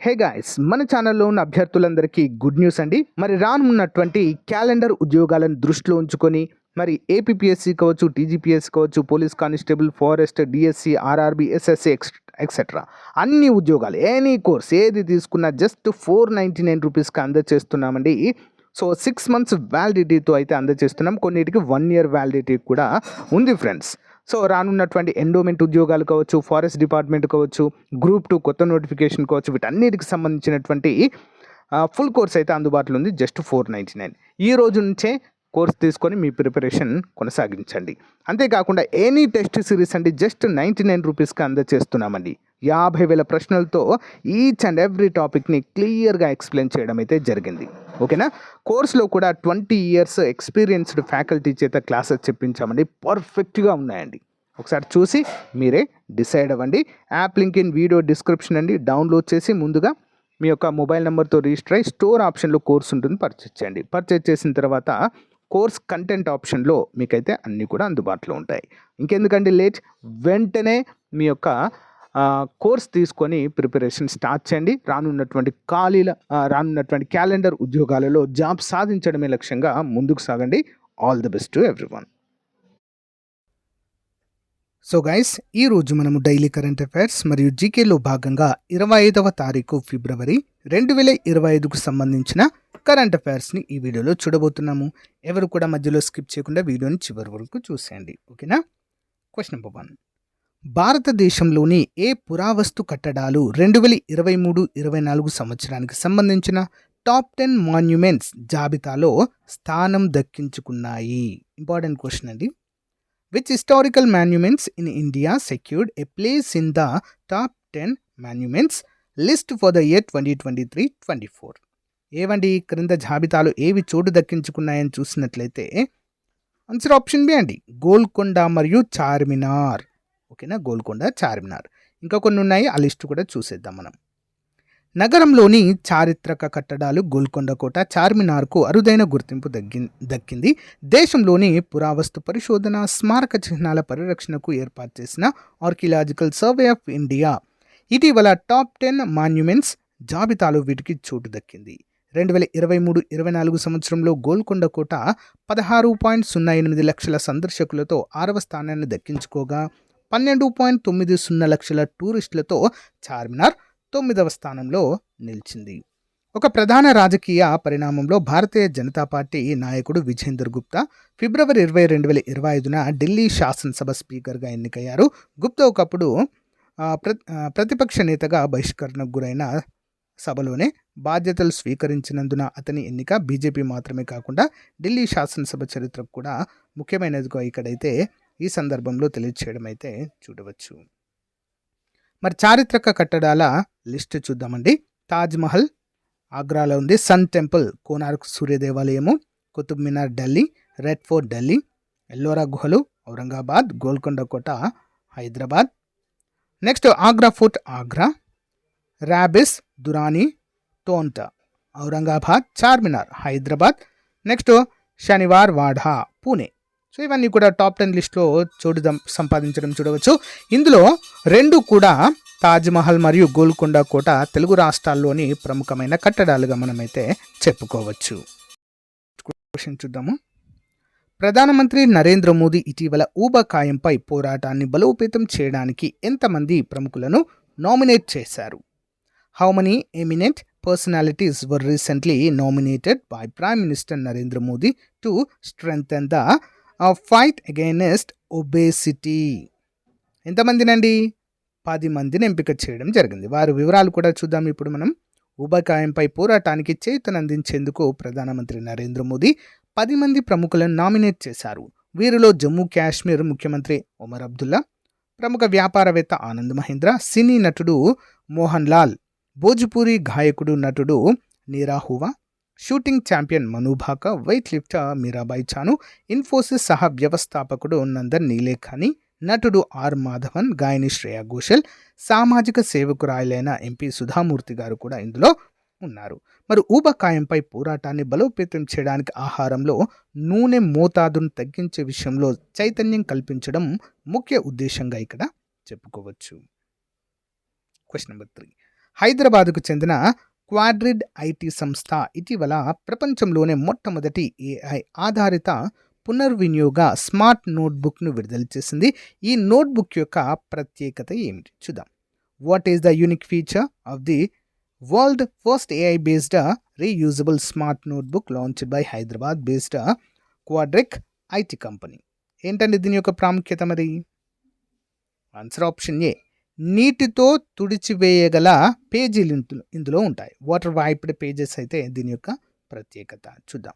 Hey guys, మన ఛానల్లో ఉన్న అభ్యర్థులందరికీ గుడ్ న్యూస్ అండి. మరి రానున్నటువంటి క్యాలెండర్ ఉద్యోగాలను దృష్టిలో ఉంచుకొని మరి ఏపీపీఎస్సీ కావచ్చు, టీజీపీఎస్సీ కావచ్చు, police constable, forest, DSC, RRB, SSC etcetera అన్ని ఉద్యోగాలు ఎనీ కోర్స్ ఏది తీసుకున్నా జస్ట్ 499 రూపీస్కి అందజేస్తున్నామండి. సో 6 మంత్స్ వ్యాలిడిటీతో అయితే అందజేస్తున్నాం. కొన్నిటికి 1 ఇయర్ వ్యాలిడిటీ కూడా ఉంది ఫ్రెండ్స్. సో రానున్నటువంటి ఎండోమెంట్ ఉద్యోగాలు కావచ్చు, ఫారెస్ట్ డిపార్ట్మెంట్ కావచ్చు, గ్రూప్ 2 కొత్త నోటిఫికేషన్ కావచ్చు, వీటన్నిటికి సంబంధించినటువంటి ఫుల్ కోర్స్ అయితే అందుబాటులో ఉంది. జస్ట్ 499. ఈ రోజు నుంచే కోర్స్ తీసుకొని మీ ప్రిపరేషన్ కొనసాగించండి. అంతేకాకుండా ఎనీ టెస్ట్ సిరీస్ అండి జస్ట్ 99 రూపీస్కి అందజేస్తున్నామండి. 50,000 ప్రశ్నలతో ఈచ్ అండ్ ఎవ్రీ టాపిక్ని క్లియర్గా ఎక్స్ప్లెయిన్ చేయడం అయితే జరిగింది. ఓకేనా. కోర్సులో కూడా 20 ఇయర్స్ ఎక్స్పీరియన్స్డ్ ఫ్యాకల్టీ చేత క్లాసెస్ చెప్పించామండి. పర్ఫెక్ట్గా ఉన్నాయండి. ఒకసారి చూసి మీరే డిసైడ్ అవ్వండి. App link in video description అండి. డౌన్లోడ్ చేసి ముందుగా మీ యొక్క మొబైల్ నెంబర్తో రిజిస్టర్ అయ్యి స్టోర్ ఆప్షన్లో కోర్స్ ఉంటుంది, పర్చేజ్ చేయండి. పర్చేజ్ చేసిన తర్వాత కోర్స్ కంటెంట్ ఆప్షన్లో మీకైతే అన్నీ కూడా అందుబాటులో ఉంటాయి. ఇంకెందుకండి లేట్, వెంటనే మీ యొక్క కోర్స్ తీసుకొని ప్రిపరేషన్ స్టార్ట్ చేయండి. రానున్నటువంటి క్యాలెండర్ ఉద్యోగాలలో జాబ్ సాధించడమే లక్ష్యంగా ముందుకు సాగండి. All the best to everyone. So guys, ఈరోజు మనము డైలీ కరెంట్ అఫైర్స్ మరియు జీకేలో భాగంగా 25వ తారీఖు ఫిబ్రవరి 2025కు సంబంధించిన కరెంట్ అఫైర్స్ని ఈ వీడియోలో చూడబోతున్నాము. ఎవరు కూడా మధ్యలో స్కిప్ చేయకుండా వీడియోని చివరి వరకు చూసేయండి. ఓకేనా. Question number 1. భారతదేశంలోని ఏ పురావస్తు కట్టడాలు 2023-24 సంవత్సరానికి సంబంధించిన టాప్ 10 మాన్యుమెంట్స్ జాబితాలో స్థానం దక్కించుకున్నాయి? ఇంపార్టెంట్ క్వశ్చన్ అండి. Which historical monuments in India secured A place in the top 10 monuments list for the year 2023-24? ఏవండి క్రింద జాబితాలో ఏవి చోటు దక్కించుకున్నాయని చూసినట్లయితే ఆన్సర్ ఆప్షన్ బి అండి, గోల్కొండ మరియు చార్మినార్. ఓకేనా, గోల్కొండ, చార్మినార్. ఇంకా కొన్ని ఉన్నాయి, ఆ లిస్టు కూడా చూసేద్దాం మనం. నగరంలోని చారిత్రక కట్టడాలు గోల్కొండ కోట, చార్మినార్కు అరుదైన గుర్తింపు దక్కింది. దేశంలోని పురావస్తు పరిశోధన, స్మారక చిహ్నాల పరిరక్షణకు ఏర్పాటు చేసిన ఆర్కియలాజికల్ సర్వే ఆఫ్ ఇండియా ఇటీవల టాప్ 10 మాన్యుమెంట్స్ జాబితాలో వీటికి చోటు దక్కింది. 2023-24 సంవత్సరంలో గోల్కొండ కోట 16.08 లక్షల సందర్శకులతో 6వ స్థానాన్ని దక్కించుకోగా 12.90 లక్షల టూరిస్టులతో చార్మినార్ 9వ స్థానంలో నిలిచింది. ఒక ప్రధాన రాజకీయ పరిణామంలో భారతీయ జనతా పార్టీ నాయకుడు విజేందర్ గుప్తా ఫిబ్రవరి 20, 2025న ఢిల్లీ శాసనసభ స్పీకర్గా ఎన్నికయ్యారు. గుప్తా ఒకప్పుడు ప్రతిపక్ష నేతగా బహిష్కరణకు గురైన సభలోనే బాధ్యతలు స్వీకరించినందున అతని ఎన్నిక బీజేపీ మాత్రమే కాకుండా ఢిల్లీ శాసనసభ చరిత్రకు కూడా ముఖ్యమైనదిగా ఇక్కడైతే ఈ సందర్భంలో తెలియచేయడం అయితే చూడవచ్చు. మరి చారిత్రక కట్టడాల లిస్టు చూద్దామండి. తాజ్మహల్ ఆగ్రాలో ఉంది, సన్ టెంపుల్ కోనార్క్ సూర్య దేవాలయము, కుతుబ్ మినార్ ఢిల్లీ, రెడ్ ఫోర్ట్ ఢిల్లీ, ఎల్లోరా గుహలు ఔరంగాబాద్, గోల్కొండ కోట హైదరాబాద్. నెక్స్ట్ ఆగ్రా ఫోర్ట్ ఆగ్రా, రాబిస్ దురానీ టోంటా ఔరంగాబాద్, చార్మినార్ హైదరాబాద్. నెక్స్ట్ శనివార్ వాఢా పూణే. సో ఇవన్నీ కూడా టాప్ 10 లిస్ట్లో చోటు సంపాదించడం చూడవచ్చు. ఇందులో 2 కూడా తాజ్మహల్ మరియు గోల్కొండ కోట తెలుగు రాష్ట్రాల్లోని ప్రముఖమైన కట్టడాలుగా మనమైతే చెప్పుకోవచ్చు. క్వశ్చన్ చూద్దాము. ప్రధానమంత్రి నరేంద్ర మోదీ ఇటీవల ఊబకాయంపై పోరాటాన్ని బలోపేతం చేయడానికి ఎంతమంది ప్రముఖులను నామినేట్ చేశారు? How many eminent personalities were recently nominated by Prime Minister Narendra Modi to strengthen the fight against obesity? ఎంతమందినండి? 10 మందిని ఎంపిక చేయడం జరిగింది. వారి వివరాలు కూడా చూద్దాం ఇప్పుడు మనం. ఊబకాయంపై పోరాటానికి చేయూతనందించేందుకు ప్రధానమంత్రి నరేంద్ర మోదీ 10 మంది ప్రముఖులను నామినేట్ చేశారు. వీరిలో జమ్మూ కాశ్మీర్ ముఖ్యమంత్రి ఒమర్ అబ్దుల్లా, ప్రముఖ వ్యాపారవేత్త ఆనంద్ మహీంద్ర, సినీ నటుడు మోహన్ లాల్, భోజ్పూరి గాయకుడు నటుడు నీరా హువా, షూటింగ్ ఛాంపియన్ మను భాకర్, వెయిట్ లిఫ్టర్ మీరాబాయి చాను, ఇన్ఫోసిస్ సహ వ్యవస్థాపకుడు నందన్ నీలేఖాని, నటుడు ఆర్ మాధవన్, గాయని శ్రేయా ఘోషల్, సామాజిక సేవకురాయలైన ఎంపీ సుధామూర్తి గారు కూడా ఇందులో ఉన్నారు. మరి ఊబకాయంపై పోరాటాన్ని బలోపేతం చేయడానికి ఆహారంలో నూనె మోతాదును తగ్గించే విషయంలో చైతన్యం కల్పించడం ముఖ్య ఉద్దేశంగా ఇక్కడ చెప్పుకోవచ్చు. Question number 3. హైదరాబాద్కు చెందిన క్వాడ్రిడ్ ఐటీ సంస్థ ఇటీవల ప్రపంచంలోనే మొట్టమొదటి ఏఐ ఆధారిత పునర్వినియోగ స్మార్ట్ నోట్బుక్ను విడుదల చేసింది. ఈ నోట్బుక్ యొక్క ప్రత్యేకత ఏమిటి చూద్దాం. What is the unique feature of the world first AI based reusable smart notebook launched by Hyderabad based quadric IT company. ఏంటండి దీని యొక్క ప్రాముఖ్యత? మరి ఆన్సర్ ఆప్షన్ ఏ, నీటితో తుడిచివేయగల పేజీలు ఇందులో ఉంటాయి. వాటర్ వైప్డ్ పేజెస్ అయితే దీని యొక్క ప్రత్యేకత. చూద్దాం.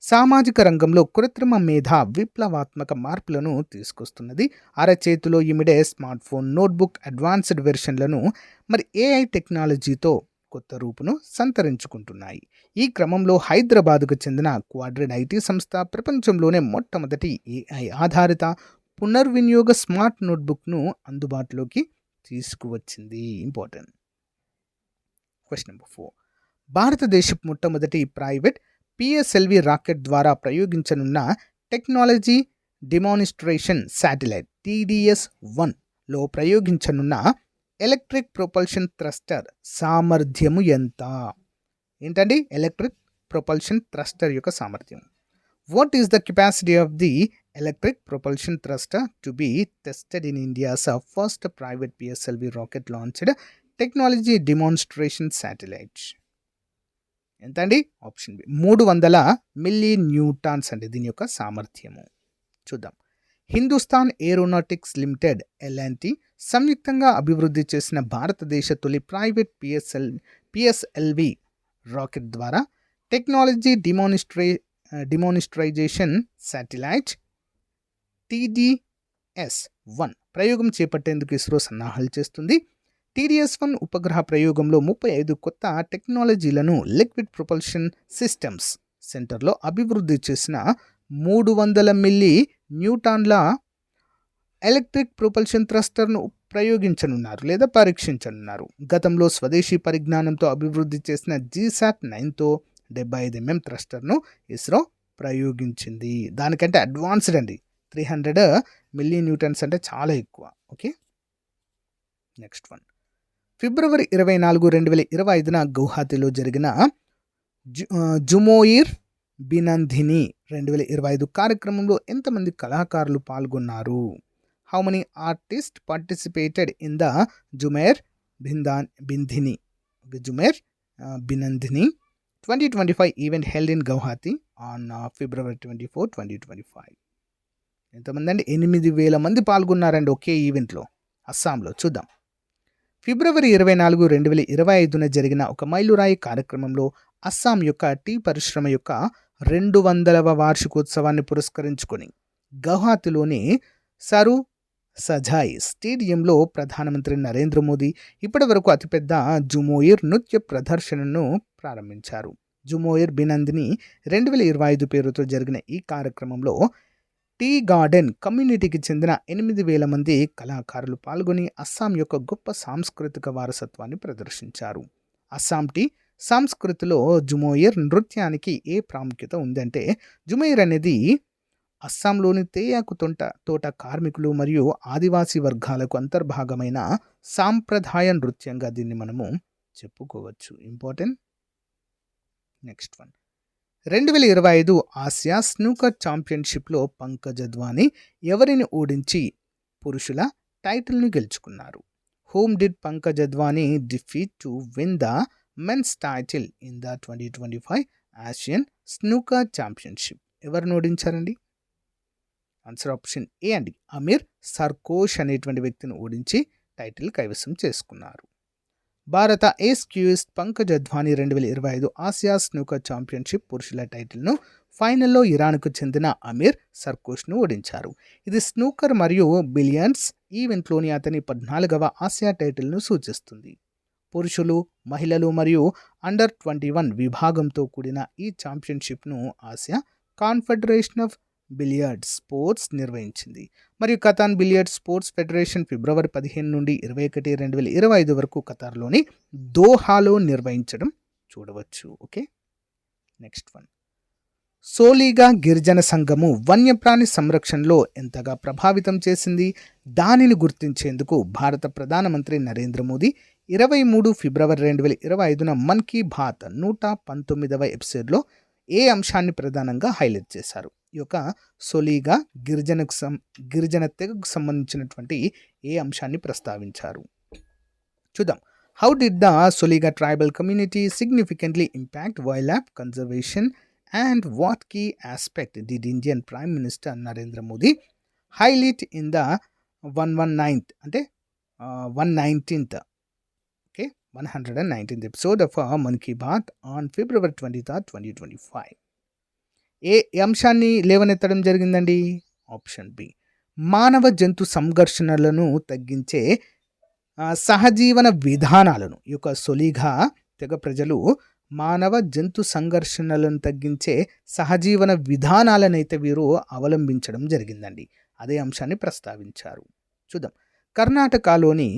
సామాజిక రంగంలో కృత్రిమ మేధ విప్లవాత్మక మార్పులను తీసుకొస్తున్నది. అరచేతిలో ఇమిడే స్మార్ట్ ఫోన్, నోట్బుక్ అడ్వాన్స్డ్ వెర్షన్లను మరి ఏఐ టెక్నాలజీతో కొత్త రూపును సంతరించుకుంటున్నాయి. ఈ క్రమంలో హైదరాబాద్కు చెందిన క్వాడ్రిడ్ ఐటీ సంస్థ ప్రపంచంలోనే మొట్టమొదటి ఏఐ ఆధారిత పునర్వినియోగ స్మార్ట్ నోట్బుక్ను అందుబాటులోకి తీసుకువచ్చింది. ఇంపార్టెంట్. Question number 4. భారతదేశపు మొట్టమొదటి ప్రైవేట్ పిఎస్ఎల్వి రాకెట్ ద్వారా ప్రయోగించనున్న టెక్నాలజీ డెమాన్స్ట్రేషన్ శాటిలైట్ TDS-1లో ప్రయోగించనున్న ఎలక్ట్రిక్ ప్రొపల్షన్ థ్రస్టర్ సామర్థ్యము ఎంత? ఏంటండి ఎలక్ట్రిక్ ప్రొపల్షన్ థ్రస్టర్ యొక్క సామర్థ్యం? What is the capacity of the electric propulsion thruster to be tested in India's first private PSLV rocket launched technology demonstration satellite? ఎంతండి? Option B 300 milli newtons అండి దీని యొక్క సామర్థ్యము. చూద్దాం. హిందుస్థాన్ ఏరోనాటిక్స్ లిమిటెడ్ LNT సంయుక్తంగా అభివృద్ధి చేసిన భారతదేశ తొలి ప్రైవేట్ పిఎస్ఎల్వి రాకెట్ ద్వారా టెక్నాలజీ డిమాన్స్ట్రేషన్ శాటిలైట్ TDS-1 ప్రయోగం చేపట్టేందుకు ఇస్రో సన్నాహాలు చేస్తుంది. TDS-1 ఉపగ్రహ ప్రయోగంలో 35 కొత్త టెక్నాలజీలను లిక్విడ్ ప్రొపల్షన్ సిస్టమ్స్ సెంటర్లో అభివృద్ధి చేసిన 300 మిల్లీ న్యూటాన్ల ఎలక్ట్రిక్ ప్రొపల్షన్ థ్రస్టర్ను ప్రయోగించనున్నారు లేదా పరీక్షించనున్నారు. గతంలో స్వదేశీ పరిజ్ఞానంతో అభివృద్ధి చేసిన GSAT-9తో 75 mm థ్రస్టర్ను ఇస్రో ప్రయోగించింది. దానికంటే అడ్వాన్స్డ్ అండి. 300 మిల్లీ న్యూటన్స్ అంటే చాలా ఎక్కువ. Okay, next one. ఫిబ్రవరి 24, 2025న గౌహాతిలో జరిగిన జుమోయిర్ బినందిని 2025 కార్యక్రమంలో ఎంతమంది కళాకారులు పాల్గొన్నారు? How many artist participated in the Jhumoir Binandini 2025 event held in Guwahati on February 24, 2025? ఎంతమంది అండి? 8,000 మంది పాల్గొన్నారండి ఒకే ఈవెంట్లో అస్సాంలో. చూద్దాం. ఫిబ్రవరి 24, 2025న జరిగిన ఒక మైలురాయి కార్యక్రమంలో అస్సాం యొక్క టీ పరిశ్రమ యొక్క 200వ వార్షికోత్సవాన్ని పురస్కరించుకొని గౌహాతిలోని సరు సజాయ్ స్టేడియంలో ప్రధానమంత్రి నరేంద్ర మోదీ ఇప్పటి వరకు అతిపెద్ద జుమోయిర్ నృత్య ప్రదర్శనను ప్రారంభించారు. జుమోయిర్ బినందిని 2025 పేరుతో జరిగిన ఈ కార్యక్రమంలో టీ గార్డెన్ కమ్యూనిటీకి చెందిన 8,000 మంది కళాకారులు పాల్గొని అస్సాం యొక్క గొప్ప సాంస్కృతిక వారసత్వాన్ని ప్రదర్శించారు. అస్సాం టీ సంస్కృతిలో జుమోయిర్ నృత్యానికి ఏ ప్రాముఖ్యత ఉందంటే, జుమోయిర్ అనేది అస్సాంలోని తేయాకు తోట కార్మికులు మరియు ఆదివాసీ వర్గాలకు అంతర్భాగమైన సాంప్రదాయ నృత్యంగా దీన్ని మనము చెప్పుకోవచ్చు. Important. Next one. 2025 Asia snooker ఛాంపియన్షిప్లో పంకజ్ అద్వానీ ఎవరిని ఓడించి పురుషుల టైటిల్ను గెలుచుకున్నారు? Whom did Pankaj Advani defeat to win the men's title in the 2025 Asian snooker championship? ఎవరిని ఓడించారండి? ఆన్సర్ ఆప్షన్ ఏ అండి. అమీర్ సర్కోష్ అనేటువంటి వ్యక్తిని ఓడించి టైటిల్ కైవసం చేసుకున్నారు. భారత ace cueist Pankaj Advani 2025 Asia snooker championship పురుషుల టైటిల్ను ఫైనల్లో ఇరాన్కు చెందిన అమీర్ సర్కోష్ను ఓడించారు. ఇది స్నూకర్ మరియు బిలియర్డ్స్ ఈవెంట్లోని అతని 14వ ఆసియా టైటిల్ను సూచిస్తుంది. పురుషులు, మహిళలు మరియు అండర్-21 విభాగంతో కూడిన ఈ ఛాంపియన్షిప్ను Asia confederation of billiards sports నిర్వహించింది మరియు ఖతాన్ బిలియర్డ్స్ స్పోర్ట్స్ ఫెడరేషన్ ఫిబ్రవరి 15 నుండి 21, 2025 వరకు ఖతార్లోని దోహాలో నిర్వహించడం చూడవచ్చు. Okay, next one. సోలీగా గిరిజన సంఘము వన్యప్రాణి సంరక్షణలో ఎంతగా ప్రభావితం చేసింది? దానిని గుర్తించేందుకు భారత ప్రధానమంత్రి నరేంద్ర మోదీ 23 ఫిబ్రవరి 2025న మన్ కీ బాత్ 119వ ఎపిసోడ్లో ఏ అంశాన్ని ప్రధానంగా హైలైట్ చేశారు? ఈ యొక్క సొలీగా గిరిజన తెగకు సంబంధించినటువంటి ఏ అంశాన్ని ప్రస్తావించారు? చూద్దాం. How did the Soliga tribal community significantly impact wildlife conservation and what key aspect did Indian prime minister Narendra Modi highlight in the 119th అంటే 119th 119th episode of Mann Ki Baat on ఫిబ్రవరి 23, 2025. ఏ అంశాన్ని లేవనెత్తడం జరిగిందండి? ఆప్షన్ బి, మానవ జంతు సంఘర్షణలను తగ్గించే సహజీవన విధానాలను. ఈ యొక్క సొలీగా తెగ ప్రజలు మానవ జంతు సంఘర్షణలను తగ్గించే సహజీవన విధానాలనైతే వీరు అవలంబించడం జరిగిందండి. అదే అంశాన్ని ప్రస్తావించారు. చూద్దాం. కర్ణాటకలోని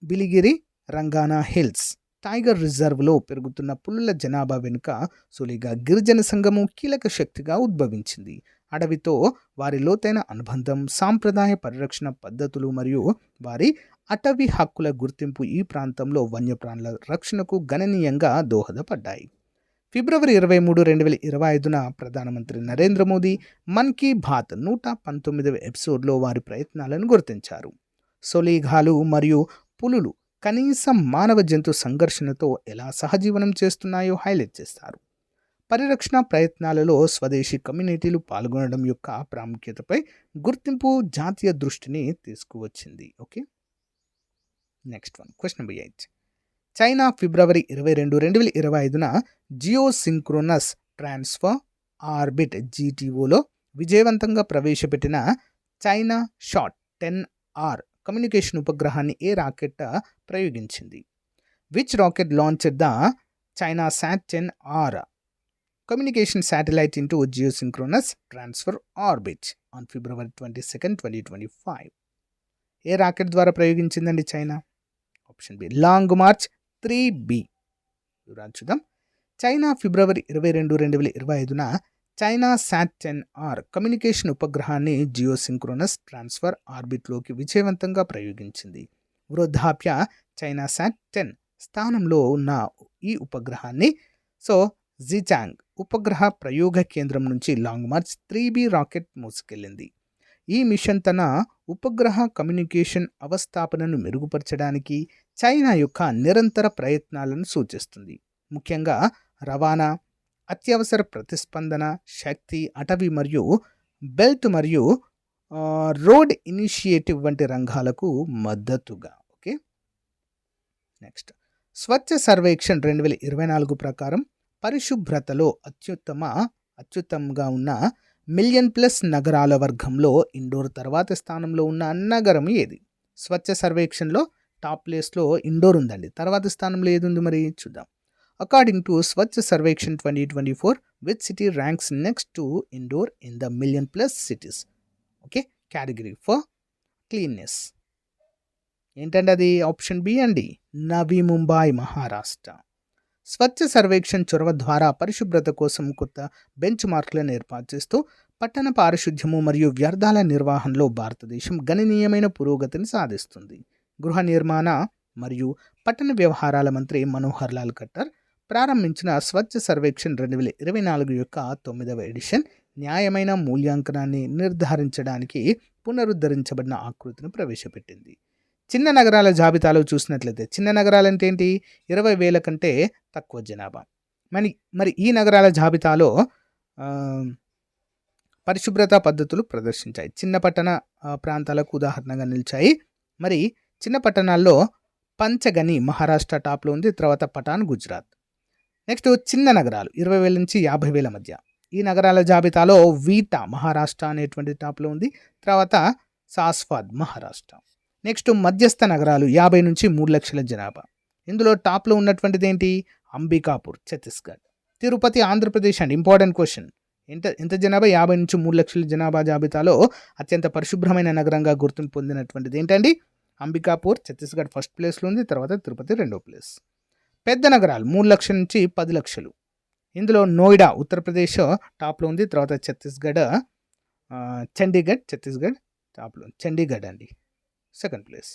బిలిగిరి రంగానా హిల్స్ టైగర్ రిజర్వ్లో పెరుగుతున్న పులుల జనాభా వెనుక సొలీగా గిరిజన సంఘము కీలక శక్తిగా ఉద్భవించింది. అడవితో వారి లోతైన అనుబంధం, సాంప్రదాయ పరిరక్షణ పద్ధతులు మరియు వారి అటవీ హక్కుల గుర్తింపు ఈ ప్రాంతంలో వన్యప్రాణుల రక్షణకు గణనీయంగా దోహదపడ్డాయి. ఫిబ్రవరి 23, 2025న ప్రధానమంత్రి నరేంద్ర మోదీ మన్ కీ బాత్ 119వ ఎపిసోడ్లో వారి ప్రయత్నాలను గుర్తించారు. సొలీగాలు మరియు పులులు కనీసం మానవ జంతు సంఘర్షణతో ఎలా సహజీవనం చేస్తున్నాయో హైలైట్ చేస్తారు. పరిరక్షణ ప్రయత్నాలలో స్వదేశీ కమ్యూనిటీలు పాల్గొనడం యొక్క ప్రాముఖ్యతపై గుర్తింపు జాతీయ దృష్టిని తీసుకువచ్చింది. Okay, next one, question number 8. China ఫిబ్రవరి 22, 2025న జియో సింక్రోనస్ ట్రాన్స్ఫర్ ఆర్బిట్ GTOలో విజయవంతంగా ప్రవేశపెట్టిన చైనా షాట్ 10R కమ్యూనికేషన్ ఉపగ్రహాన్ని ఏ రాకెట్ ప్రయోగించింది? Which rocket launched the ChinaSat 10R communication satellite into geosynchronous transfer orbit on February 22, 2025. ఏ రాకెట్ ద్వారా ప్రయోగించిందండి China? Option B, long march 3B. వివరాలు చూద్దాం. చైనా ఫిబ్రవరి 22, 2025న చైనా సాట్ 10R కమ్యూనికేషన్ ఉపగ్రహాన్ని జియోసింక్రోనస్ ట్రాన్స్ఫర్ ఆర్బిట్లోకి విజయవంతంగా ప్రయోగించింది. వృద్ధాప్య చైనా సాట్ 10 స్థానంలో ఉన్న ఈ ఉపగ్రహాన్ని జిచాంగ్ ఉపగ్రహ ప్రయోగ కేంద్రం నుంచి లాంగ్ మార్చ్ 3B రాకెట్ మోసుకెళ్ళింది. ఈ మిషన్ తన ఉపగ్రహ కమ్యూనికేషన్ అవస్థాపనను మెరుగుపరచడానికి చైనా యొక్క నిరంతర ప్రయత్నాలను సూచిస్తుంది. ముఖ్యంగా రవాణా, అత్యవసర ప్రతిస్పందన, శక్తి, అటవీ మరియు బెల్ట్ మరియు రోడ్ ఇనిషియేటివ్ వంటి రంగాలకు మద్దతుగా. ఓకే, నెక్స్ట్, స్వచ్ఛ సర్వేక్షణ్ 2024 ప్రకారం పరిశుభ్రతలో అత్యుత్తమంగా ఉన్న $1,000,000+ నగరాల వర్గంలో ఇండోర్ తర్వాత స్థానంలో ఉన్న నగరం ఏది? స్వచ్ఛ సర్వేక్షణలో టాప్ ప్లేస్లో ఇండోర్ ఉందండి. తర్వాత స్థానంలో ఏది ఉంది మరి చూద్దాం. According to Swachh Survekshan 2024, which city ranks next to Indore in the $1,000,000+ cities? Okay, category for cleanness ఏంటండి అది? ఆప్షన్ బి అండి, నవీ ముంబై, మహారాష్ట్ర. స్వచ్ఛ సర్వేక్షణ్ చొరవ ద్వారా పరిశుభ్రత కోసం కొత్త బెంచ్ మార్క్లను ఏర్పాటు చేస్తూ పట్టణ పారిశుధ్యము మరియు వ్యర్థాల నిర్వహణలో భారతదేశం గణనీయమైన పురోగతిని సాధిస్తుంది. గృహ నిర్మాణ మరియు పట్టణ వ్యవహారాల మంత్రి మనోహర్ లాల్ ఖట్టర్ ప్రారంభించిన స్వచ్ఛ సర్వేక్షణ్ 2024 యొక్క 9వ ఎడిషన్ న్యాయమైన మూల్యాంకనాన్ని నిర్ధారించడానికి పునరుద్ధరించబడిన ఆకృతిని ప్రవేశపెట్టింది. చిన్న నగరాల జాబితాలో చూసినట్లయితే, చిన్న నగరాలంటే ఏంటి? 20,000 కంటే తక్కువ జనాభా. మరి ఈ నగరాల జాబితాలో పరిశుభ్రత పద్ధతులు ప్రదర్శించాయి. చిన్న పట్టణ ప్రాంతాలకు ఉదాహరణగా నిలిచాయి. మరి చిన్న పట్టణాల్లో పంచగని మహారాష్ట్ర టాప్లో ఉంది, తర్వాత పటాన్ గుజరాత్. నెక్స్ట్ చిన్న నగరాలు 20,000 నుంచి 50,000 మధ్య. ఈ నగరాల జాబితాలో వీటా మహారాష్ట్ర అనేటువంటి టాప్లో ఉంది, తర్వాత సాస్వాద్ మహారాష్ట్ర. నెక్స్ట్ మధ్యస్థ నగరాలు 50 నుంచి 3 లక్షల జనాభా. ఇందులో టాప్లో ఉన్నటువంటిది ఏంటి? అంబికాపూర్ ఛత్తీస్గఢ్. తిరుపతి ఆంధ్రప్రదేశ్ అండి. Important question. ఎంత జనాభా? 50 నుంచి 3 లక్షల జనాభా జాబితాలో అత్యంత పరిశుభ్రమైన నగరంగా గుర్తింపు పొందినటువంటిది ఏంటండి? అంబికాపూర్ ఛత్తీస్గఢ్ ఫస్ట్ ప్లేస్లో ఉంది, తర్వాత తిరుపతి రెండో ప్లేస్. పెద్ద నగరాలు 3 లక్షల నుంచి 10 లక్షలు. ఇందులో నోయిడా ఉత్తరప్రదేశ్ టాప్లో ఉంది, తర్వాత చండీగఢ్ ఛత్తీస్గఢ్ టాప్లో, చండీగఢ్ అండి second place.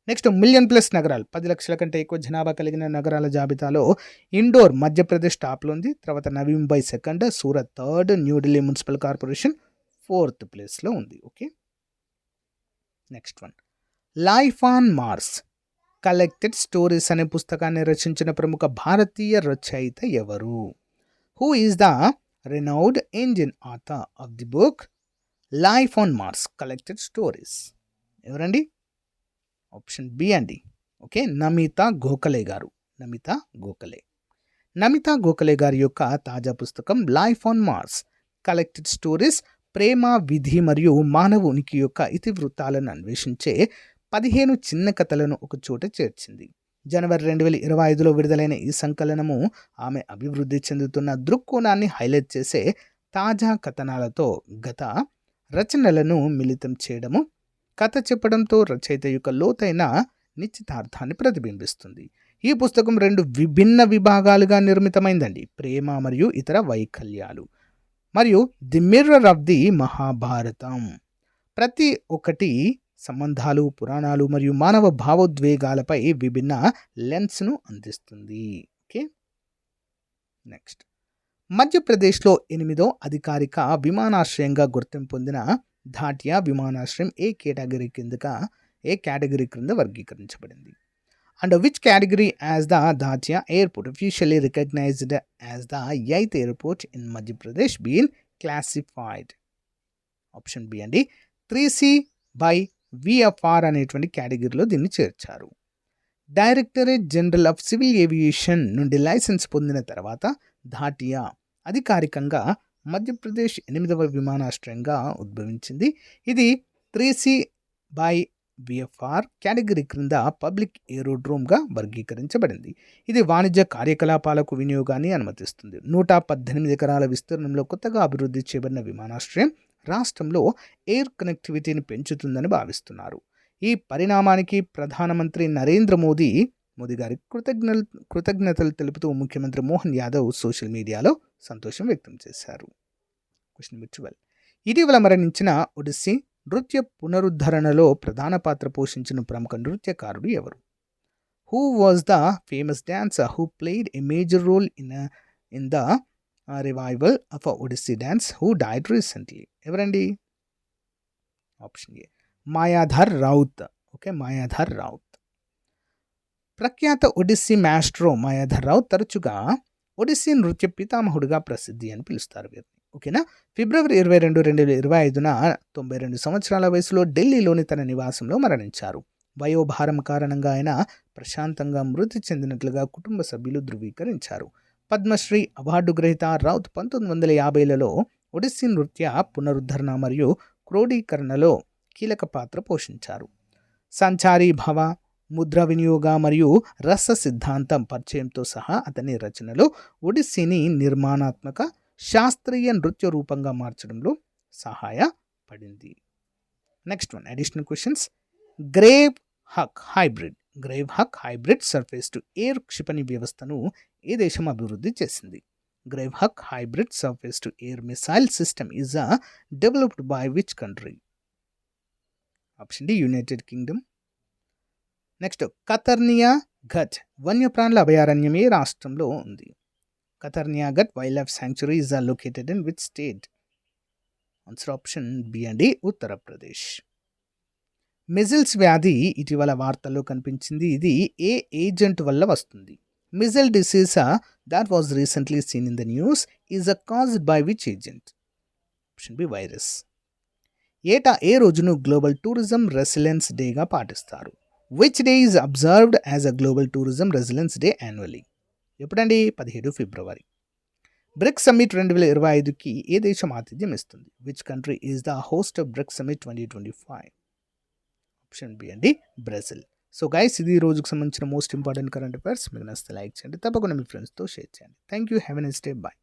Next million plus నగరాలు, 10 లక్షల కంటే ఎక్కువ జనాభా కలిగిన నగరాల జాబితాలో ఇండోర్ మధ్యప్రదేశ్ టాప్లో ఉంది. తర్వాత Navi Mumbai second, Surat third, New Delhi municipal corporation 4th ప్లేస్లో ఉంది. Okay, next one, life on Mars collected stories అనే పుస్తకాన్ని రచించిన ప్రముఖ భారతీయ రచయిత ఎవరు? Who is the renowned Indian author of the book life on Mars collected stories? ఎవరండి? ఆప్షన్ బి అండి. ఓకే, నమితా గోఖలే గారు. నమితా గోఖలే గారి యొక్క తాజా పుస్తకం life on Mars collected stories ప్రేమ, విధి మరియు మానవ ఉనికి యొక్క ఇతివృత్తాలను అన్వేషించే 15 చిన్న కథలను ఒక చోట చేర్చింది. జనవరి 2025లో విడుదలైన ఈ సంకలనము ఆమె అభివృద్ధి చెందుతున్న దృక్కోణాన్ని హైలైట్ చేసే తాజా కథనాలతో గత రచనలను మిళితం చేయడము, కథ చెప్పడంతో రచయిత యొక్క లోతైన నిశ్చితార్థాన్ని ప్రతిబింబిస్తుంది. ఈ పుస్తకం 2 విభిన్న విభాగాలుగా నిర్మితమైందండి, ప్రేమ మరియు ఇతర వైకల్యాలు మరియు the mirror of the Mahabharatam. ప్రతి ఒక్కటి సంబంధాలు, పురాణాలు మరియు మానవ భావోద్వేగాలపై విభిన్న లెన్స్ను అందిస్తుంది. ఓకే, నెక్స్ట్, మధ్యప్రదేశ్లో 8వ అధికారిక విమానాశ్రయంగా గుర్తింపు పొందిన ధాటియా విమానాశ్రయం ఏ కేటగిరీ కింద వర్గీకరించబడింది? And which category has the Datia airport officially recognized as the 8th airport in Madhya Pradesh been classified? Option B అండి, 3C బై VFR అనేటువంటి కేటగిరీలో దీన్ని చేర్చారు. Directorate general of civil aviation నుండి లైసెన్స్ పొందిన తర్వాత ధాటియా అధికారికంగా మధ్యప్రదేశ్ 8వ విమానాశ్రయంగా ఉద్భవించింది. ఇది 3C బై VFR కేటగిరీ క్రింద పబ్లిక్ ఏరోడ్రోమ్గా వర్గీకరించబడింది. ఇది వాణిజ్య కార్యకలాపాలకు వినియోగాన్ని అనుమతిస్తుంది. 118 ఎకరాల విస్తీర్ణంలో కొత్తగా అభివృద్ధి చేయబడిన విమానాశ్రయం రాష్ట్రంలో ఎయిర్ కనెక్టివిటీని పెంచుతుందని భావిస్తున్నారు. ఈ పరిణామానికి ప్రధానమంత్రి నరేంద్ర మోదీ గారికి కృతజ్ఞతలు తెలుపుతూ ముఖ్యమంత్రి మోహన్ యాదవ్ సోషల్ మీడియాలో సంతోషం వ్యక్తం చేశారు. క్వశ్చన్ నెంబర్ 12, ఇటీవల మరణించిన ఒడిస్సీ నృత్య పునరుద్ధరణలో ప్రధాన పాత్ర పోషించిన ప్రముఖ నృత్యకారుడు ఎవరు? Who was the famous dancer who played a major role in the revival of Odissi dance who died recently? ఎవరండి? Option A, Mayadhar Raut. Okay, Mayadhar Raut. ప్రఖ్యాత ఒడిస్సీ మాస్ట్రో మాయాధర్ రౌత్ తరచుగా ఒడిస్సీ నృత్య పితామహుడుగా ప్రసిద్ధి అని పిలుస్తారు వీరిని. ఓకేనా, ఫిబ్రవరి 22, 2025న 92 సంవత్సరాల వయసులో ఢిల్లీలోని తన నివాసంలో మరణించారు. వయోభారం కారణంగా ఆయన ప్రశాంతంగా మృతి చెందినట్లుగా కుటుంబ సభ్యులు ధృవీకరించారు. పద్మశ్రీ అవార్డు గ్రహీత రౌత్ 1950లలో ఒడిస్సీ నృత్య పునరుద్ధరణ మరియు క్రోడీకరణలో కీలక పాత్ర పోషించారు. సంచారీ భవ, ముద్ర వినియోగ మరియు రస సిద్ధాంతం పరిచయంతో సహా అతని రచనలో ఒడిస్సీని నిర్మాణాత్మక శాస్త్రీయ నృత్య రూపంగా మార్చడంలో సహాయపడింది. Next one, additional questions. Gravehawk hybrid surface to air క్షిపణి వ్యవస్థను ఏ దేశం అభివృద్ధి చేసింది? Gravehawk hybrid surface to air missile system is developed by which country? Option D, United Kingdom. Next, Katarnia Ghat వన్యప్రాణుల అభయారణ్యం ఏ రాష్ట్రంలో ఉంది? Katarnia Ghat wildlife sanctuary is located in which state? Answer option B అండి, ఉత్తరప్రదేశ్. మిజిల్స్ వ్యాధి ఇటీవల వార్తల్లో కనిపించింది. ఇది ఏ ఏజెంట్ వల్ల వస్తుంది? మిజిల్ disease that was recently seen in the news is caused by which agent? Option B, virus. ఏటా ఏ రోజును గ్లోబల్ టూరిజం రెసిలెన్స్ డేగా పాటిస్తారు? Which day is observed as a global tourism resilience day annually? ఎప్పుడండి? 17 ఫిబ్రవరి. Bricks summit 2025కి ఏ దేశం ఆతిథ్యం ఇస్తుంది? Which country is the host of BRICS summit 2025? Option B అండి, Brazil. So guys, ఇది ఈ రోజుకు సంబంధించిన మోస్ట్ ఇంపార్టెంట్ కరెంట్ అఫైర్స్. మీకు నచ్చితే లైక్ చేయండి, తప్పకుండా మీ ఫ్రెండ్స్తో షేర్ చేయండి. Thank you, have a nice day, bye.